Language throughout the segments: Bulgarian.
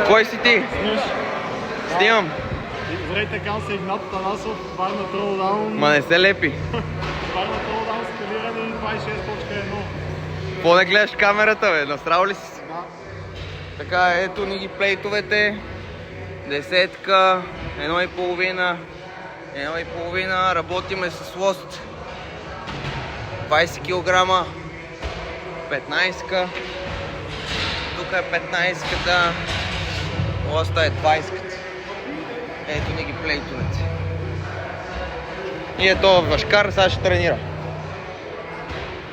Кой си ти? Снимам. Здравейте, казвам се Игнат Танасов, Варна Тролдаун. Ма не се лепи. Варна Тролдаун скалиране 26.1. Какво не гледаш камерата, бе? Насрал ли си? Да. Така, ето ни ги плейтовете. Десетка, 1,5. 1,5. Работиме с лост. 20 кг. 15-ка. Тук е 15-ката. Лоста е 20-ката. Ето ни ги плейтовете. И ето Вашкар сега ще тренира.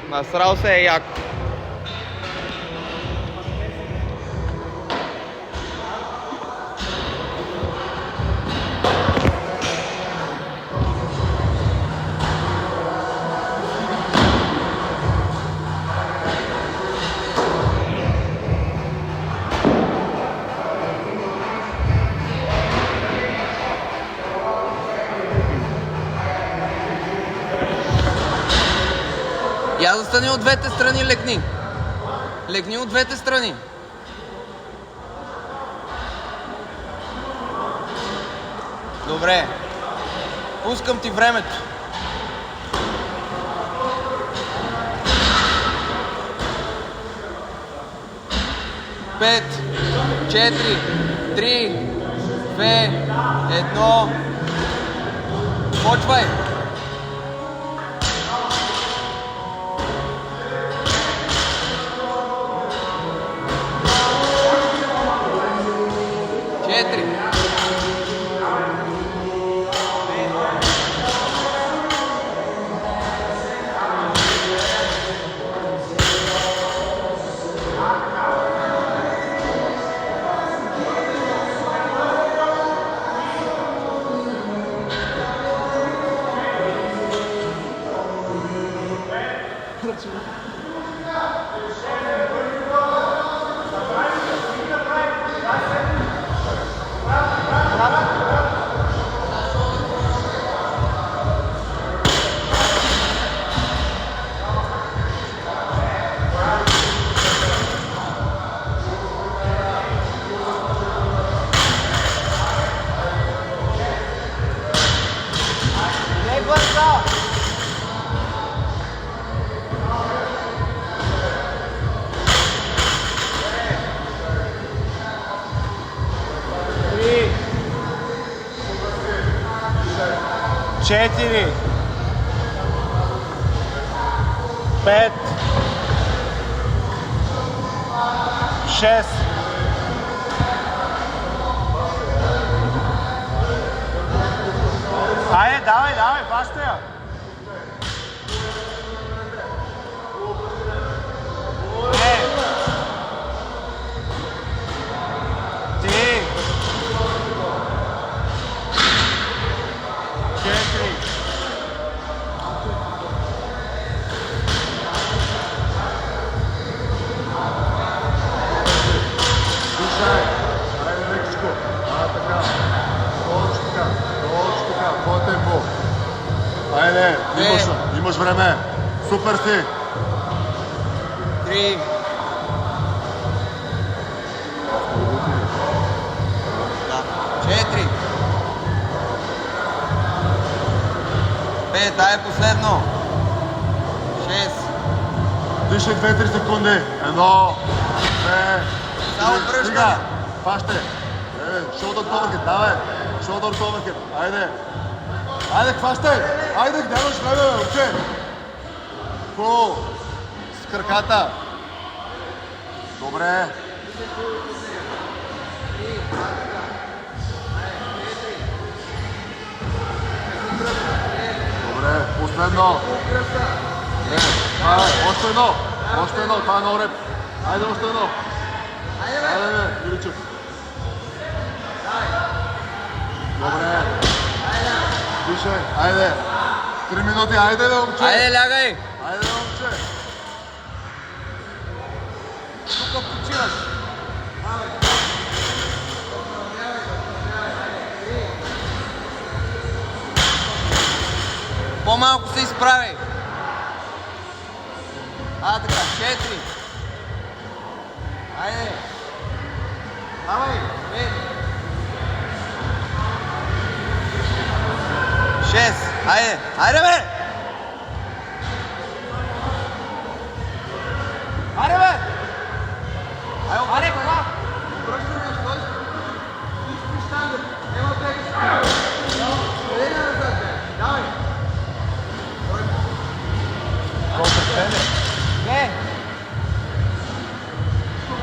Насрал се е яко. Я застани от двете страни, лекни. Лекни от двете страни. Добре. Пускам ти времето. Пет, 4, 3, 2, 1. Почвай. 4. Четири, 5, 6, 5. Давай, фаща я. 4. Твое темпо. Айде, имаш време. Супер си. 3. Да. 4. 5. Дай последно. 6. Дишай 2-3 секунди. 1, 2. Само връщане. Сега. Фащай. Shoulder to overhead, давай. Shoulder to overhead. Айде, хващай. Айде, нямаш време, момче. Фу. С краката. Добре. Добре, последно. Още едно, това е нов реп. Айде, още едно. Айде, Юричев. Добре. Дишай, айде. 3 минути, айде, момче. Айде, лягай. Айде, момче. Тук почиваш. По-малко се изправи. Така, 4. Айде. Давай, бе. 6. Айде. Айде, бе. Айде, бе. Айде, кога? Пръщаме, стой. Изпри штангата. Нема бега. Къде назад, бе? Давай. Колко стене? Не.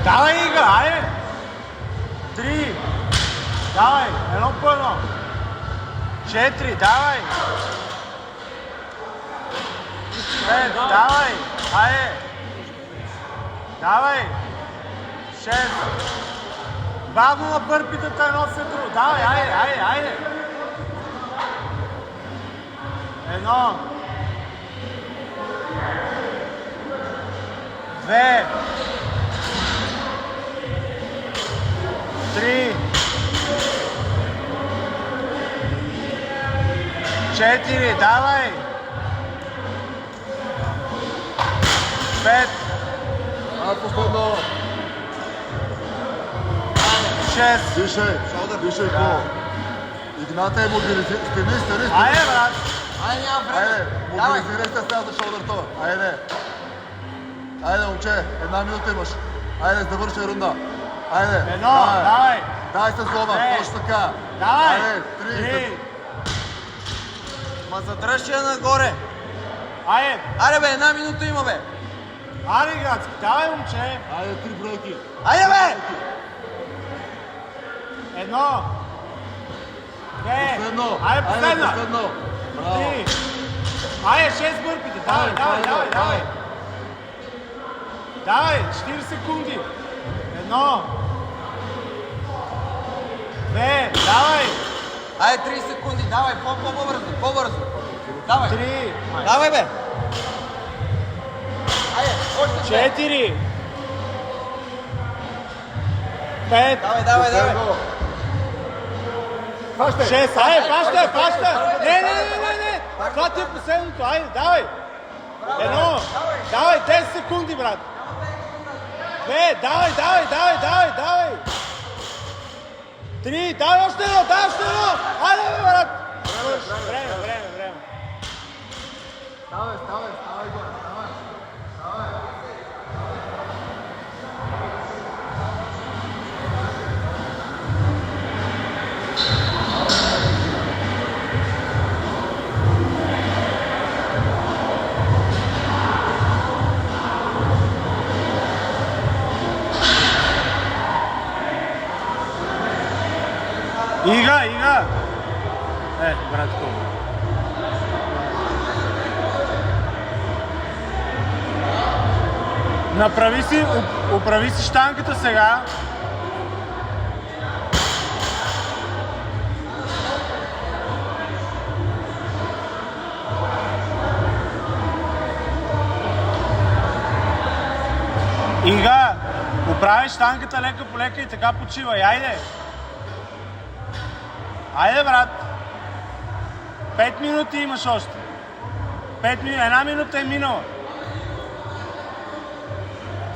Давай, Ига, айде! 3. Давай, едно по едно. 4, давай! 5, давай! Айде! Давай! 6. Бавно на бърпитата едно след друго. Давай, айде, айде, айде! 1. 2. 3. 4, давай! 5, Последно. 6. Дишай, дишай по. Игнате, мобилизирай. Стени. Айде, брат! Айде, няма време. Айде, мобилизирай се сега за шолдърто. Айде. Айде, момче, 1 минута имаш. Айде, да завърши рунда. Айде. Едно, давай! Дай се злоба, Две. точно така. Давай! Айде, 3. Ма задръж я нагоре. Айде! Аре, бе, 1 минута има, бе. Айде, градски! Давай, момче! Айде, 3 бройки. Айде, бе. 1. 2. Последно. Айде, последна! последно. Браво. 3. Айде, 6 бърпите! Давай, давай, давай, давай! Давай, 4 секунди! 1. 2. Давай! Айде, 30 секунди. Давай, по-бързо, по-бързо. Давай. 3. Давай, бе. Айде, още 2. 4. 5. Давай. Хващай. 6. Айде, фаща! Не! Това ти е последното. Айде, давай! 1. Давай, 10 секунди, брат! 2. Давай! 3. Давай още едно! Айде, бе, брат! Време. Ставай горе. Давай. Ига! Братко. Оправи си щанката сега. Ига, оправи щанката лека по лека и така почивай. Айде! Айде, брат! 5 минути имаш още. 5 минути. 1 минута е минала.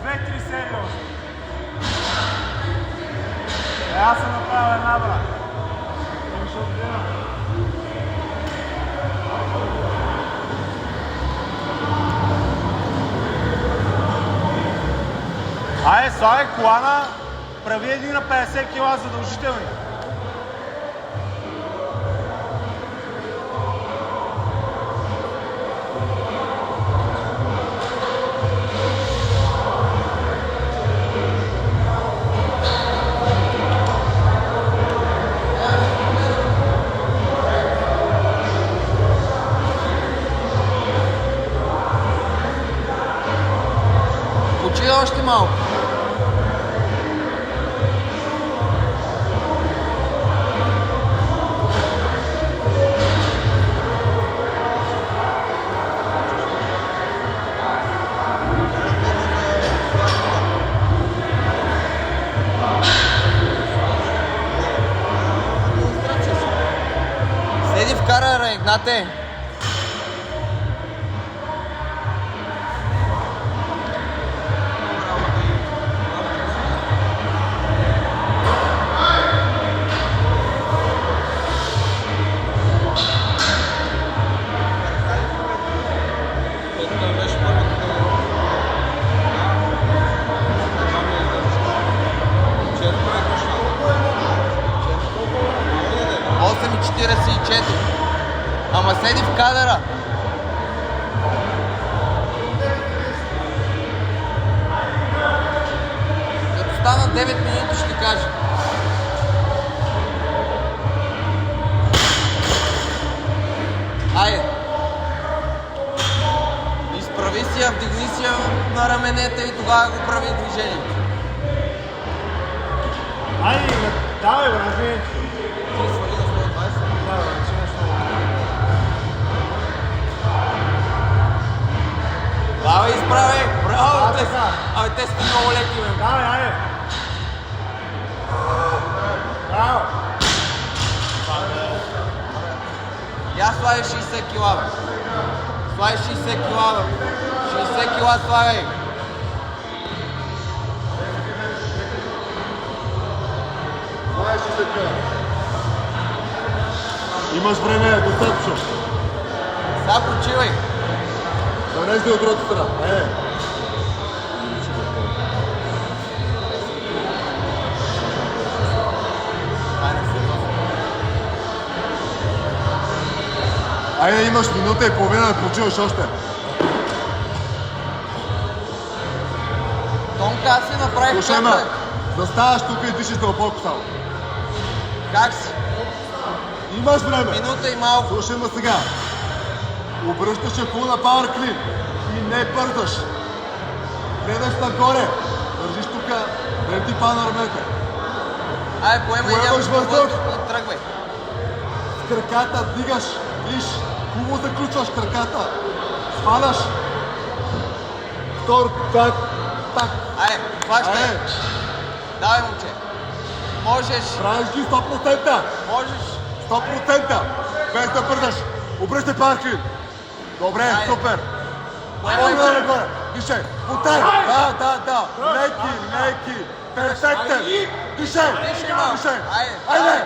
2-3 серии още. Аз съм направил една, брат. Ще отгледам. Айде, слагай колана, прави един на 50 кила задължителни. Почива още малко. Седи в кара, Игнате. 48,44. Ама седи в кадъра. Като стана 9 минути ще кажа. Айде. Изправи си я, вдигни си я на раменете и тогава го прави движението. Айде, давай, бе, Ти свали на 120. Давай, изправи! Браво! Абе, те сте много леки, бе. Давай, айде. Браво. Я слагай 60 кила, бе. Слагай 60 кила, бе. 60 кила слагай. Това е 60 кила. Имаш време, достатъчно. Сега почивай. Донези от другата страна. Айде, имаш минута и половина да почиваш още. Тонка, аз си направих Слушай ме, чакай. заставаш тук и дишиш дълбоко само. Как си? Имаш време. Минута и малко. Слушай ме сега. Обръщаш я фул на пауър клин и не бързаш. Гледаш нагоре. Държиш тук, да не ти пада на рамете. Ай, поемай Поемаш някакво въздух. и тръгвай. С краката дигаш, виж, хубаво заключваш краката. Сваляш. Втор, так. Ай, хващай. Айде, Давай, момче. Можеш. правиш ги 100%. Можеш. 100%. Без да бързаш. Обръщай пауър клин. Добре, Айде. супер. Поемай. Поемай нагоре. Дишай. Потай. Да. Леки. Перфектен. Дишай. Дишай малко. Дишай. Айде. Айде.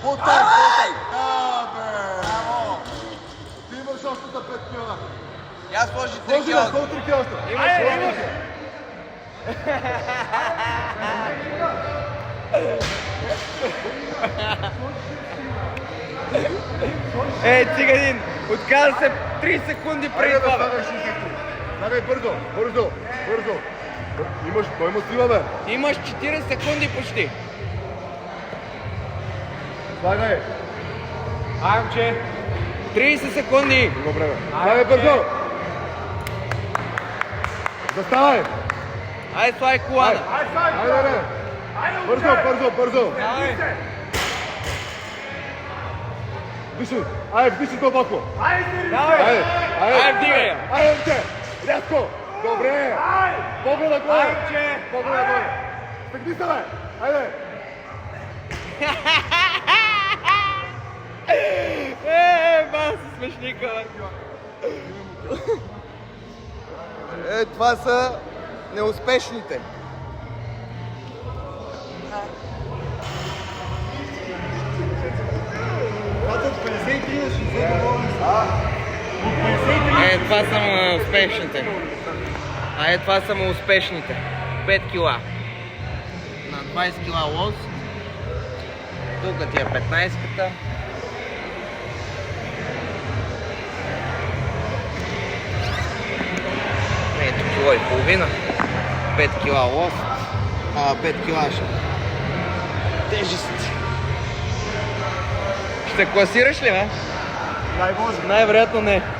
Потай. Айде. Да, бе. Браво. Ти имаш още за 5 кила. Я сложи 3 Сложи кила. на 103 кила още. Айде. Ей, циганин, отказа се 3 секунди преди това, бе. Слагай бързо. Той има сила, бе. Имаш 40 секунди почти. Слагай. Момче. 30 секунди. Добре, бе. Слагай бързо. Заставай. Айде, слагай колана. Айде, бе. Бързо. Диши. Айде, диши дълбоко. Давай. Айде. Вдигай я. Айде, момче. Рязко. Добре. Поглед нагоре. Поглед нагоре. Стъгни се, бе. Айде. Бас, смешника, бе. Това са неуспешните. Това са успешните. Това са успешните. 5 кила. На 20 кила лоз. Тук ти е 15-ката. Ето кило и половина. 5 кила лост. 5 кила тежест. Ще класираш ли, бе? Дай Боже. Най-вероятно не.